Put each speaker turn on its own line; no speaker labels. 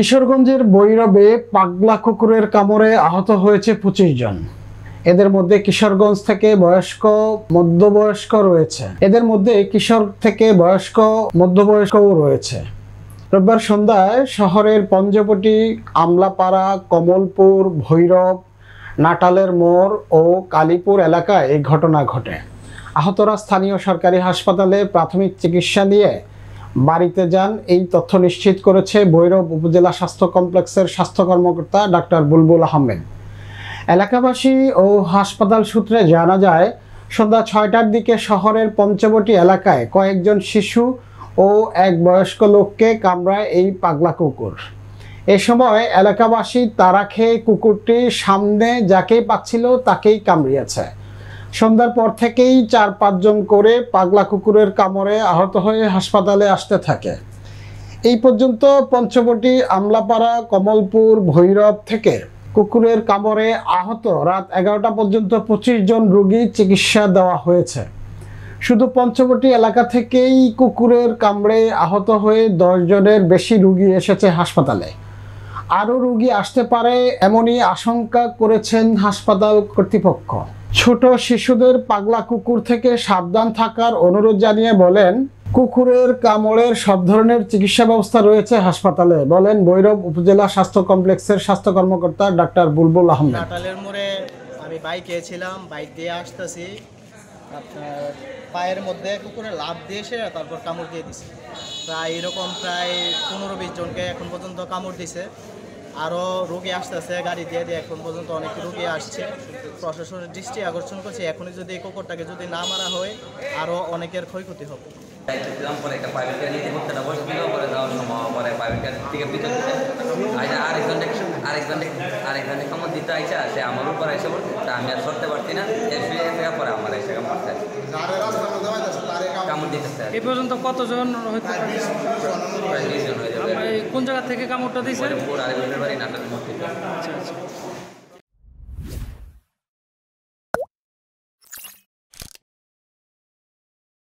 কিশোরগঞ্জের ভৈরবে পাগলা কুকুরের কামড়ে আহত হয়েছে 25 জন। এদের মধ্যে কিশোরগঞ্জ থেকে বয়স্ক, মধ্যবয়স্ক রয়েছে। এদের মধ্যে কিশোর থেকে বয়স্ক, মধ্যবয়স্কও রয়েছে। রোববার সন্ধ্যায় শহরের পঞ্চবটি, আমলাপাড়া, কমলপুর, ভৈরব, নাটালের মোড় ও কালীপুর এলাকায় এই ঘটনা ঘটে। আহতরা স্থানীয় সরকারি হাসপাতালে প্রাথমিক চিকিৎসা নিয়ে বাড়িতে যান। এই তথ্য নিশ্চিত করেছে ভৈরব উপজেলা স্বাস্থ্য কমপ্লেক্সের স্বাস্থ্য কর্মকর্তা ডাক্তার বুলবুল আহমেদ। এলাকাবাসী ও হাসপাতাল সূত্রে জানা যায়, সন্ধ্যা 6টার দিকে শহরের পঞ্চবটি এলাকায় কয়েকজন শিশু ও এক বয়স্ক লোককে কামড়ায় এই পাগলা কুকুর। এ সময় এলাকাবাসী তাড়া খেয়ে কুকুরটি সামনে যাকেই পাচ্ছিল তাকেই কামড়িয়েছে। সন্ধ্যার পর থেকেই 4-5 জন করে পাগলা কুকুরের কামড়ে আহত হয়ে হাসপাতালে আসতে থাকে। এই পর্যন্ত পঞ্চবটি, আমলাপাড়া, কমলপুর, ভৈরব থেকে কুকুরের কামড়ে আহত রাত 11টা পর্যন্ত 25 জন রোগী চিকিৎসা দেওয়া হয়েছে। শুধু পঞ্চবটি এলাকা থেকেই কুকুরের কামড়ে আহত হয়ে 10 জনের বেশি রোগী এসেছে হাসপাতালে। আরও রোগী আসতে পারে এমনই আশঙ্কা করেছেন হাসপাতাল কর্তৃপক্ষ। ছোট শিশুদের পাগলা কুকুর থেকে সাবধান থাকার অনুরোধ জানিয়ে বলেন, কুকুরের কামড়ের সব ধরনের চিকিৎসা ব্যবস্থা রয়েছে হাসপাতালে, বলেন ভৈরব উপজেলা স্বাস্থ্য কমপ্লেক্সের স্বাস্থ্য কর্মকর্তা ডাক্তার বুলবুল আহমেদ।
নাটালের মোড়ে আমি বাইকে ছিলাম, বাইক দিয়ে আসতেছি, আপনার পায়ের মধ্যে কুকুরে লাফ দিয়েছে, তারপর কামড় দিয়ে দিছে। প্রায় 15-20 জনকে এখন পর্যন্ত কামড় দিছে। আরও রোগী আসতেছে গাড়ি দিয়ে এখন পর্যন্ত অনেক রোগী আসছে। প্রশাসনের দৃষ্টি আকর্ষণ করছে, এখনই যদি এই কুকুরটাকে যদি না মারা হয় আরও অনেকের ক্ষয়ক্ষতি হবে।
পরে একটা প্রাইভেট গাড়ি নিতে করতে বসছিল, পরে যাওয়ার সময় পরে প্রাইভেট গাড়ি থেকে পিছন দিতে আরেকজনে কামড় দিতে আইসা সে আমার উপর এসে পড়ছে, তা আমি আর সরতে পারছি না। পরে আমার এসে কামড় দিতেছে।
এই পর্যন্ত কতজন হয়তো
প্রায় 20 জন হয়ে যাবে।
কোন জায়গা থেকে কামড়টা দিয়েছে?
আরেকজনের বাড়ি নাটালের মধ্যে।
আচ্ছা আচ্ছা।